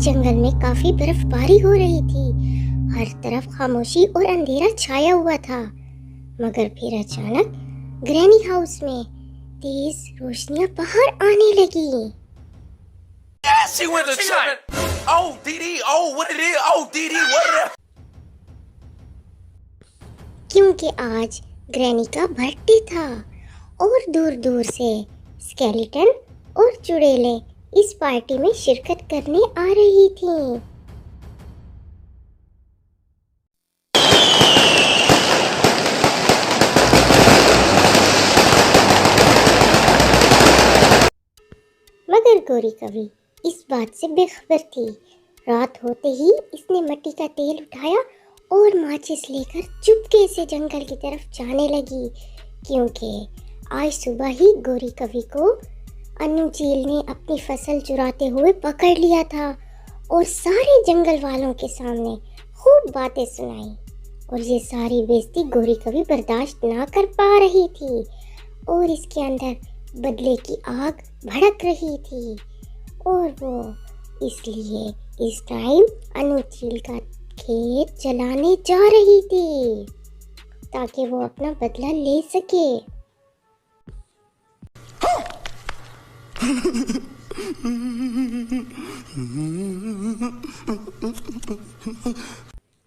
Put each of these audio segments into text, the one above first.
जंगल में काफी बर्फबारी हो रही थी। हर तरफ खामोशी और अंधेरा छाया हुआ था। मगर फिर अचानक ग्रैनी हाउस में तेज रोशनियां बाहर आने लगी। She went to church. Oh, DD, oh, what it is? Oh, DD, what it is? क्योंकि आज ग्रैनी का बर्थडे था और दूर दूर से स्केलेटन और चुड़ैलें इस पार्टी में शिरकत करने आ रही थीं। मगर गोरी कवि इस बात से बेखबर थी। रात होते ही इसने मिट्टी का तेल उठाया और माचिस लेकर चुपके से जंगल की तरफ जाने लगी, क्योंकि आज सुबह ही गोरी कवि को अन्नू चील ने अपनी फसल चुराते हुए पकड़ लिया था और सारे जंगल वालों के सामने खूब बातें सुनाई। और ये सारी बेइज्जती गोरी कवि बर्दाश्त ना कर पा रही थी और इसके अंदर बदले की आग भड़क रही थी। और वो इसलिए इस टाइम अन्नू चील का खेत जलाने जा रही थी ताकि वो अपना बदला ले सके।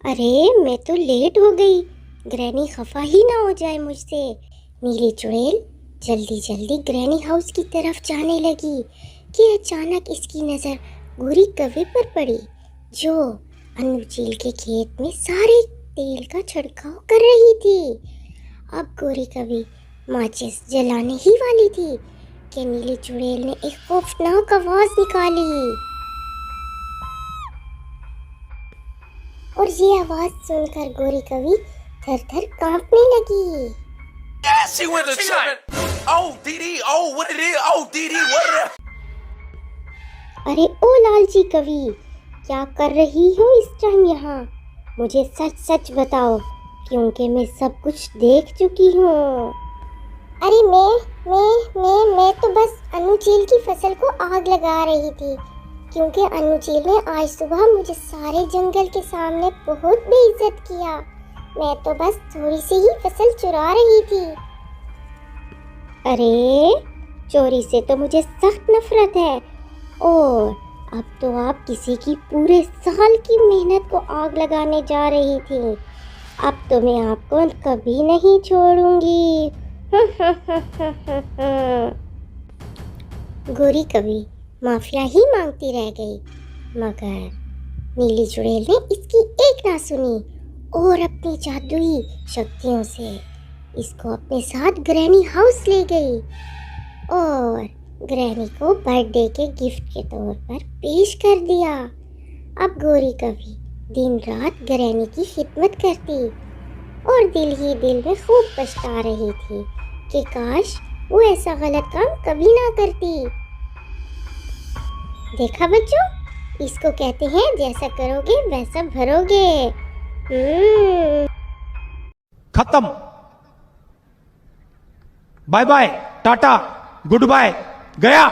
अरे मैं तो लेट हो गई, ग्रैनी खफा ही ना हो जाए मुझसे। नीली चुड़ैल जल्दी जल्दी ग्रैनी हाउस की तरफ जाने लगी कि अचानक इसकी नज़र गोरी कवि पर पड़ी, जो अन्नू चील के खेत में सारे तेल का छिड़काव कर रही थी। अब गोरी कवि माचिस जलाने ही वाली थी कि नीली चुड़ैल ने एक खौफनाक आवाज निकाली और ये आवाज सुनकर गोरी कवि थर-थर कांपने लगी। She went to church. Oh, DD, oh, what it is? Oh, DD, what it is? अरे ओ लालची कवि, क्या कर रही हो इस टाइम यहाँ? मुझे सच सच बताओ, क्योंकि मैं सब कुछ देख चुकी हूँ। अरे मैं तो बस अन्नू चील की फसल को आग लगा रही थी, क्योंकि अन्नू चील ने आज सुबह मुझे सारे जंगल के सामने बहुत बेइज्जत किया। मैं तो बस थोड़ी सी ही फसल चुरा रही थी। अरे चोरी से तो मुझे सख्त नफरत है, और अब तो आप किसी की पूरे साल की मेहनत को आग लगाने जा रही थी। अब तो मैं आपको कभी नहीं छोड़ूंगी। गोरी कवि माफिया ही मांगती रह गई, मगर नीली चुड़ैल ने इसकी एक ना सुनी और अपनी जादुई शक्तियों से इसको अपने साथ ग्रैनी हाउस ले गई और ग्रैनी को बर्थडे के गिफ्ट के तौर पर पेश कर दिया। अब गोरी कवि दिन रात ग्रैनी की खिदमत करती और दिल ही दिल में खूब पछता रही थी कि काश वो ऐसा गलत काम कभी ना करती। देखा बच्चों, इसको कहते हैं जैसा करोगे वैसा भरोगे। खत्म। Bye bye, tata, goodbye, गया।